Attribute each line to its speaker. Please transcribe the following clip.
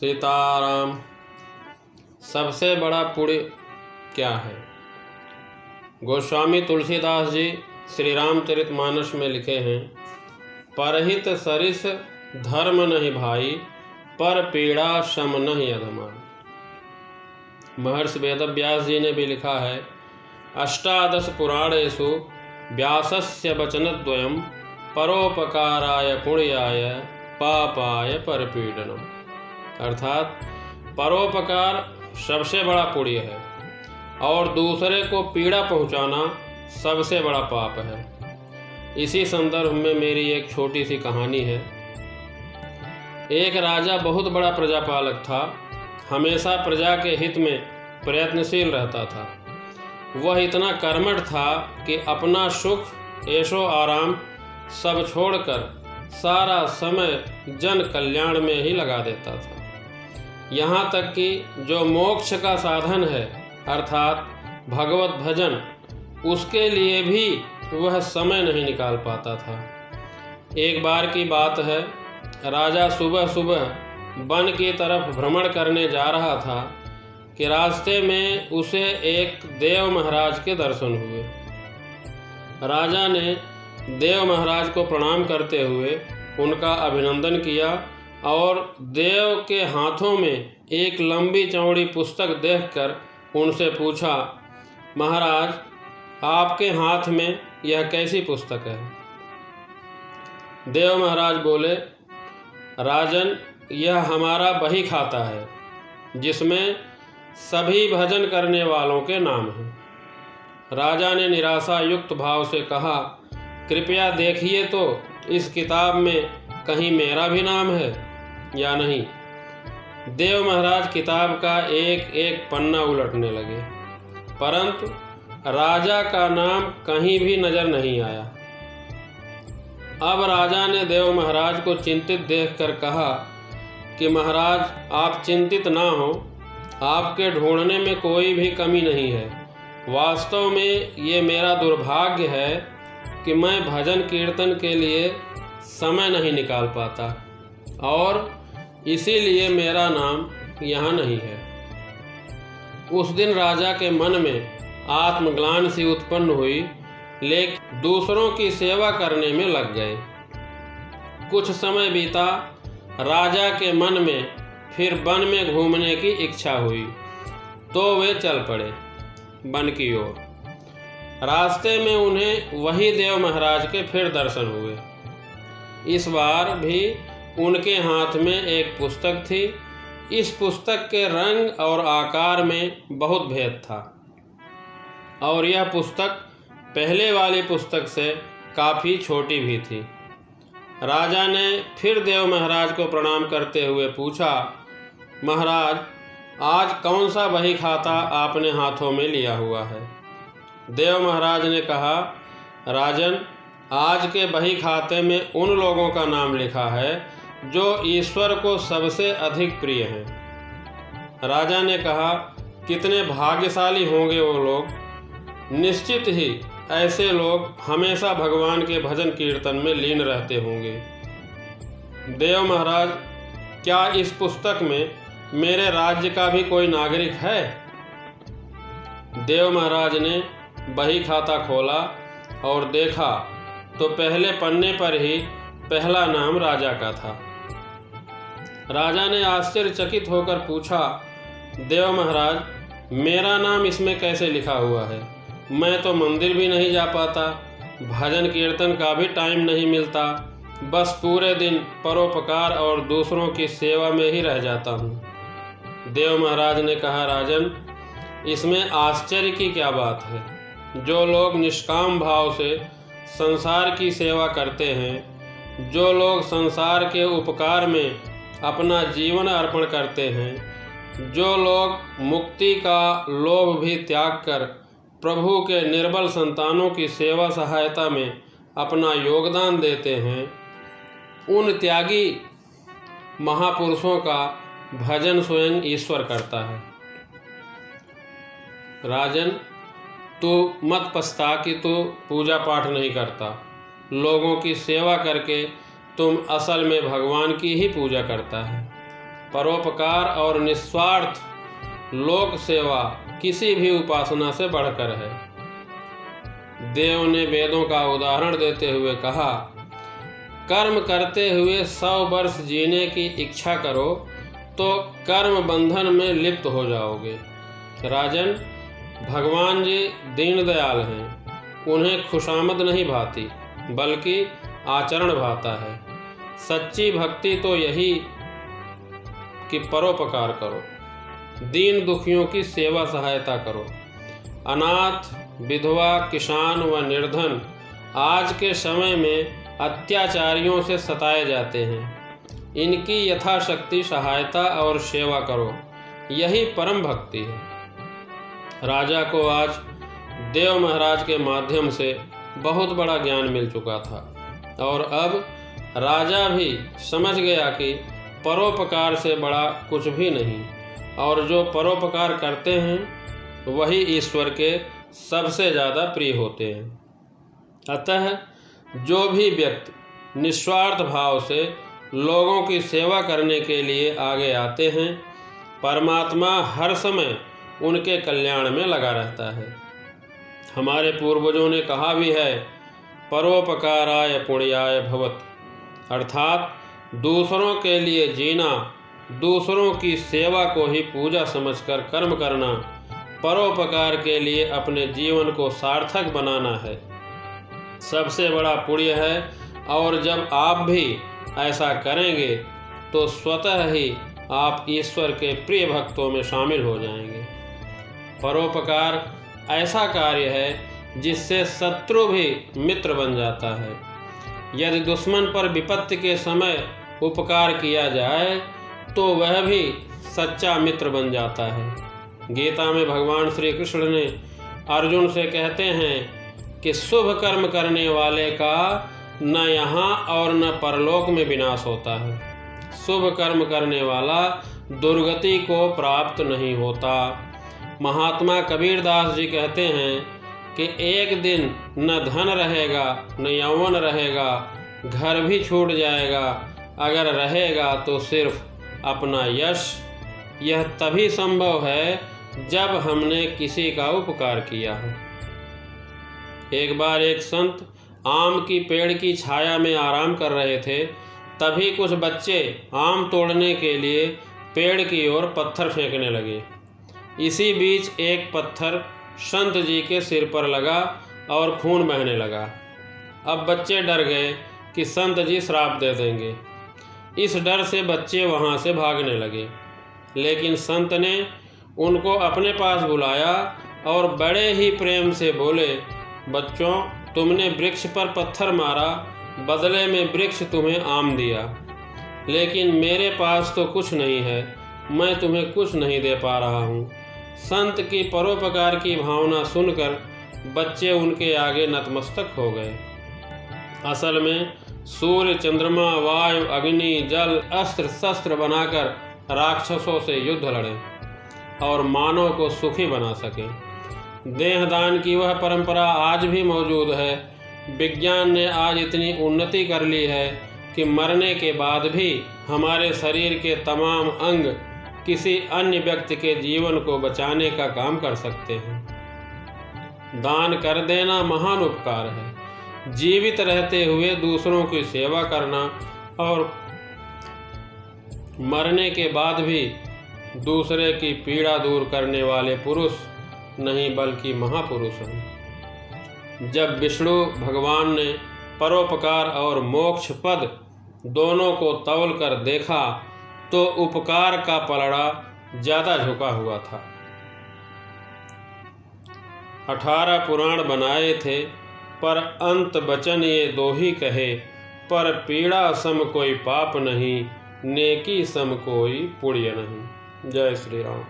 Speaker 1: सीताराम। सबसे बड़ा पुण्य क्या है? गोस्वामी तुलसीदास जी श्री रामचरितमानस में लिखे हैं, परहित सरिस धर्म नहीं भाई, पर पीड़ा शम नहीं अधमा। महर्षि वेदव्यास जी ने भी लिखा है, अष्टादश पुराणेषु व्यासस्य वचनद्वयम् परोपकाराय पुण्याय पापाय परपीडनम्। अर्थात परोपकार सबसे बड़ा पुण्य है और दूसरे को पीड़ा पहुंचाना सबसे बड़ा पाप है। इसी संदर्भ में मेरी एक छोटी सी कहानी है। एक राजा बहुत बड़ा प्रजापालक था, हमेशा प्रजा के हित में प्रयत्नशील रहता था। वह इतना कर्मठ था कि अपना सुख ऐशो आराम सब छोड़कर सारा समय जन कल्याण में ही लगा देता था। यहाँ तक कि जो मोक्ष का साधन है अर्थात भगवत भजन, उसके लिए भी वह समय नहीं निकाल पाता था। एक बार की बात है, राजा सुबह सुबह वन की तरफ भ्रमण करने जा रहा था कि रास्ते में उसे एक देव महाराज के दर्शन हुए। राजा ने देव महाराज को प्रणाम करते हुए उनका अभिनंदन किया और देव के हाथों में एक लंबी चौड़ी पुस्तक देखकर उनसे पूछा, महाराज आपके हाथ में यह कैसी पुस्तक है? देव महाराज बोले, राजन यह हमारा बही खाता है, जिसमें सभी भजन करने वालों के नाम हैं। राजा ने निराशा युक्त भाव से कहा, कृपया देखिए तो इस किताब में कहीं मेरा भी नाम है या नहीं। देव महाराज किताब का एक एक पन्ना उलटने लगे, परंतु राजा का नाम कहीं भी नजर नहीं आया। अब राजा ने देव महाराज को चिंतित देखकर कहा कि महाराज आप चिंतित ना हो, आपके ढूंढने में कोई भी कमी नहीं है। वास्तव में ये मेरा दुर्भाग्य है कि मैं भजन कीर्तन के लिए समय नहीं निकाल पाता और इसीलिए मेरा नाम यहाँ नहीं है। उस दिन राजा के मन में आत्मग्लानि सी उत्पन्न हुई, लेकिन दूसरों की सेवा करने में लग गए। कुछ समय बीता, राजा के मन में फिर वन में घूमने की इच्छा हुई, तो वे चल पड़े वन की ओर। रास्ते में उन्हें वही देव महाराज के फिर दर्शन हुए। इस बार भी उनके हाथ में एक पुस्तक थी। इस पुस्तक के रंग और आकार में बहुत भेद था और यह पुस्तक पहले वाली पुस्तक से काफ़ी छोटी भी थी। राजा ने फिर देव महाराज को प्रणाम करते हुए पूछा, महाराज आज कौन सा बही खाता आपने हाथों में लिया हुआ है? देव महाराज ने कहा, राजन आज के बही खाते में उन लोगों का नाम लिखा है जो ईश्वर को सबसे अधिक प्रिय हैं। राजा ने कहा, कितने भाग्यशाली होंगे वो लोग। निश्चित ही ऐसे लोग हमेशा भगवान के भजन कीर्तन में लीन रहते होंगे। देव महाराज, क्या इस पुस्तक में मेरे राज्य का भी कोई नागरिक है? देव महाराज ने बही खाता खोला और देखा तो पहले पन्ने पर ही पहला नाम राजा का था। राजा ने आश्चर्यचकित होकर पूछा, देव महाराज मेरा नाम इसमें कैसे लिखा हुआ है? मैं तो मंदिर भी नहीं जा पाता, भजन कीर्तन का भी टाइम नहीं मिलता, बस पूरे दिन परोपकार और दूसरों की सेवा में ही रह जाता हूँ। देव महाराज ने कहा, राजन इसमें आश्चर्य की क्या बात है? जो लोग निष्काम भाव से संसार की सेवा करते हैं, जो लोग संसार के उपकार में अपना जीवन अर्पण करते हैं, जो लोग मुक्ति का लोभ भी त्याग कर प्रभु के निर्बल संतानों की सेवा सहायता में अपना योगदान देते हैं, उन त्यागी महापुरुषों का भजन स्वयं ईश्वर करता है। राजन तू मत पछता कि तू पूजा पाठ नहीं करता। लोगों की सेवा करके तुम असल में भगवान की ही पूजा करता है। परोपकार और निस्वार्थ लोक सेवा किसी भी उपासना से बढ़कर है। देव ने वेदों का उदाहरण देते हुए कहा, कर्म करते हुए 100 वर्ष जीने की इच्छा करो तो कर्म बंधन में लिप्त हो जाओगे। राजन, भगवान जी दीन दयाल हैं। उन्हें खुशामद नहीं भाती बल्कि आचरण भाता है। सच्ची भक्ति तो यही कि परोपकार करो, दीन दुखियों की सेवा सहायता करो। अनाथ, विधवा, किसान व निर्धन आज के समय में अत्याचारियों से सताए जाते हैं। इनकी यथाशक्ति सहायता और सेवा करो, यही परम भक्ति है। राजा को आज देव महाराज के माध्यम से बहुत बड़ा ज्ञान मिल चुका था और अब राजा भी समझ गया कि परोपकार से बड़ा कुछ भी नहीं और जो परोपकार करते हैं वही ईश्वर के सबसे ज़्यादा प्रिय होते हैं। अतः जो भी व्यक्ति निस्वार्थ भाव से लोगों की सेवा करने के लिए आगे आते हैं, परमात्मा हर समय उनके कल्याण में लगा रहता है। हमारे पूर्वजों ने कहा भी है, परोपकाराय पुण्याय भवत्, अर्थात दूसरों के लिए जीना, दूसरों की सेवा को ही पूजा समझकर कर्म करना, परोपकार के लिए अपने जीवन को सार्थक बनाना है, सबसे बड़ा पुण्य है। और जब आप भी ऐसा करेंगे तो स्वतः ही आप ईश्वर के प्रिय भक्तों में शामिल हो जाएंगे। परोपकार ऐसा कार्य है जिससे शत्रु भी मित्र बन जाता है। यदि दुश्मन पर विपत्ति के समय उपकार किया जाए तो वह भी सच्चा मित्र बन जाता है। गीता में भगवान श्री कृष्ण ने अर्जुन से कहते हैं कि शुभ कर्म करने वाले का न यहाँ और न परलोक में विनाश होता है। शुभ कर्म करने वाला दुर्गति को प्राप्त नहीं होता। महात्मा कबीरदास जी कहते हैं कि एक दिन न धन रहेगा, न यौवन रहेगा, घर भी छूट जाएगा, अगर रहेगा तो सिर्फ अपना यश। यह तभी संभव है जब हमने किसी का उपकार किया हो। एक बार एक संत आम की पेड़ की छाया में आराम कर रहे थे, तभी कुछ बच्चे आम तोड़ने के लिए पेड़ की ओर पत्थर फेंकने लगे। इसी बीच एक पत्थर संत जी के सिर पर लगा और खून बहने लगा। अब बच्चे डर गए कि संत जी श्राप दे देंगे। इस डर से बच्चे वहाँ से भागने लगे, लेकिन संत ने उनको अपने पास बुलाया और बड़े ही प्रेम से बोले, बच्चों, तुमने वृक्ष पर पत्थर मारा, बदले में वृक्ष तुम्हें आम दिया, लेकिन मेरे पास तो कुछ नहीं है, मैं तुम्हें कुछ नहीं दे पा रहा हूँ। संत की परोपकार की भावना सुनकर बच्चे उनके आगे नतमस्तक हो गए। असल में सूर्य, चंद्रमा, वायु, अग्नि, जल अस्त्र शस्त्र बनाकर राक्षसों से युद्ध लड़ें और मानव को सुखी बना सकें। देहदान की वह परंपरा आज भी मौजूद है। विज्ञान ने आज इतनी उन्नति कर ली है कि मरने के बाद भी हमारे शरीर के तमाम अंग किसी अन्य व्यक्ति के जीवन को बचाने का काम कर सकते हैं। दान कर देना महान उपकार है। जीवित रहते हुए दूसरों की सेवा करना और मरने के बाद भी दूसरे की पीड़ा दूर करने वाले पुरुष नहीं बल्कि महापुरुष हैं। जब विष्णु भगवान ने परोपकार और मोक्ष पद दोनों को तौल कर देखा तो उपकार का पलड़ा ज़्यादा झुका हुआ था। 18 पुराण बनाए थे, पर अंत वचन ये दो ही कहे, पर पीड़ा सम कोई पाप नहीं, नेकी सम कोई पुण्य नहीं। जय श्री राम।